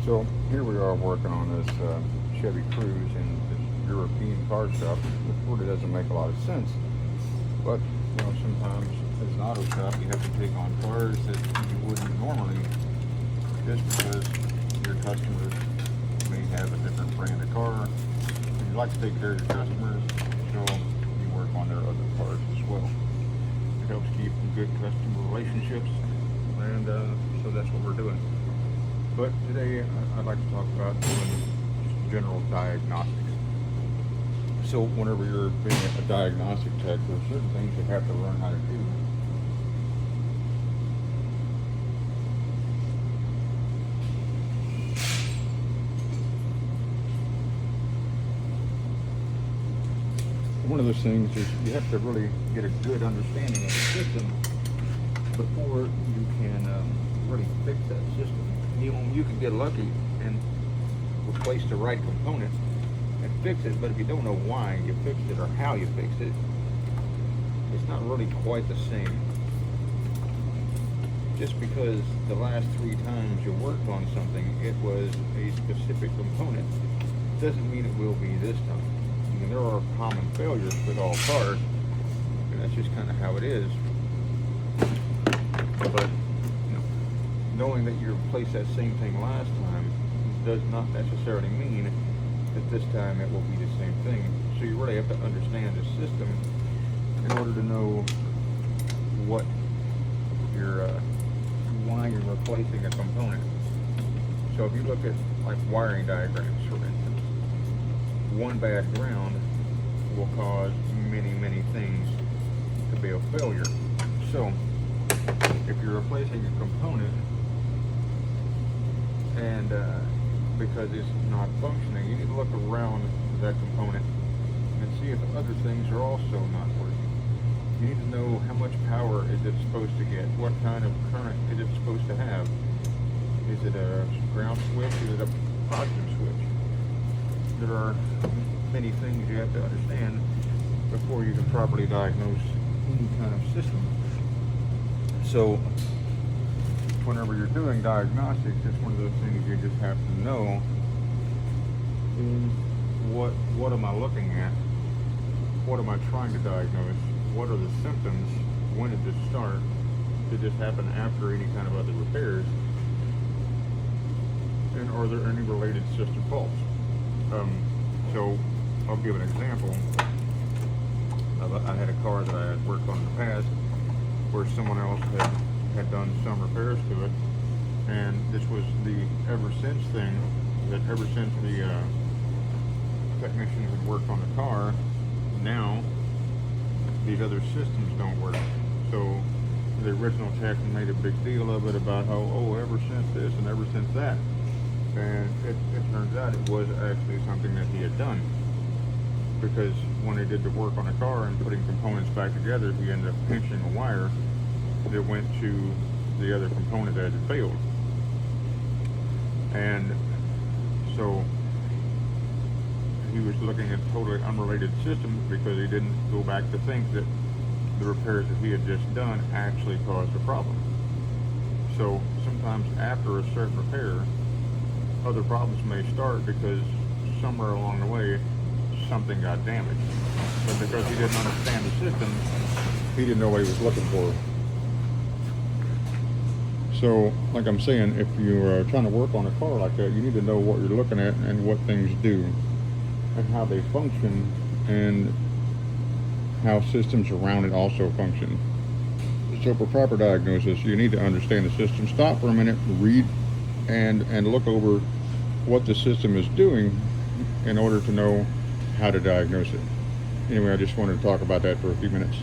So here we are working on this Chevy Cruze in this European car shop, which really doesn't make a lot of sense. But you know, sometimes as an auto shop, you have to take on cars that you wouldn't normally, just because your customers may have a different brand of car. And you like to take care of your customers, so you work on their other cars as well. It helps keep good customer relationships, and so that's what we're doing. But today I'd like to talk about doing just general diagnostics. So whenever you're being a diagnostic tech, there are certain things you have to learn how to do. One of those things is you have to really get a good understanding of the system before you can really fix that system. You can get lucky and replace the right component and fix it, but if you don't know why you fixed it or how you fixed it, it's not really quite the same. Just because the last 3 times you worked on something, it was a specific component, doesn't mean it will be this time. I mean, there are common failures with all cars, and that's just kind of how it is. But knowing that you replaced that same thing last time does not necessarily mean that this time it will be the same thing. So you really have to understand the system in order to know what why you're replacing a component. So if you look at like wiring diagrams, for instance, one bad ground will cause many things to be a failure. So if you're replacing a component and because it's not functioning, you need to look around that component and see if other things are also not working. You need to know how much power is it supposed to get, what kind of current is it supposed to have. Is it a ground switch? Is it a positive switch? There are many things you have to understand before you can properly diagnose any kind of system. So whenever you're doing diagnostics, it's one of those things you just have to know is what am I looking at? What am I trying to diagnose? What are the symptoms? When did this start? Did this happen after any kind of other repairs? And are there any related system faults? So I'll give an example. I had a car that I had worked on in the past where someone else had done some repairs to it, and this was the ever since thing, that ever since the technician had worked on the car, now these other systems don't work. So the original tech made a big deal of it about how, ever since this and ever since that, and it turns out it was actually something that he had done, because when he did the work on the car and putting components back together, he ended up pinching a wire that went to the other component that had failed. And so he was looking at totally unrelated systems because he didn't go back to think that the repairs that he had just done actually caused the problem. So sometimes after a certain repair, other problems may start because somewhere along the way something got damaged. But because he didn't understand the system, he didn't know what he was looking for. So, like I'm saying, if you're trying to work on a car like that, you need to know what you're looking at and what things do and how they function and how systems around it also function. So for proper diagnosis, you need to understand the system. Stop for a minute, read and look over what the system is doing in order to know how to diagnose it. Anyway, I just wanted to talk about that for a few minutes.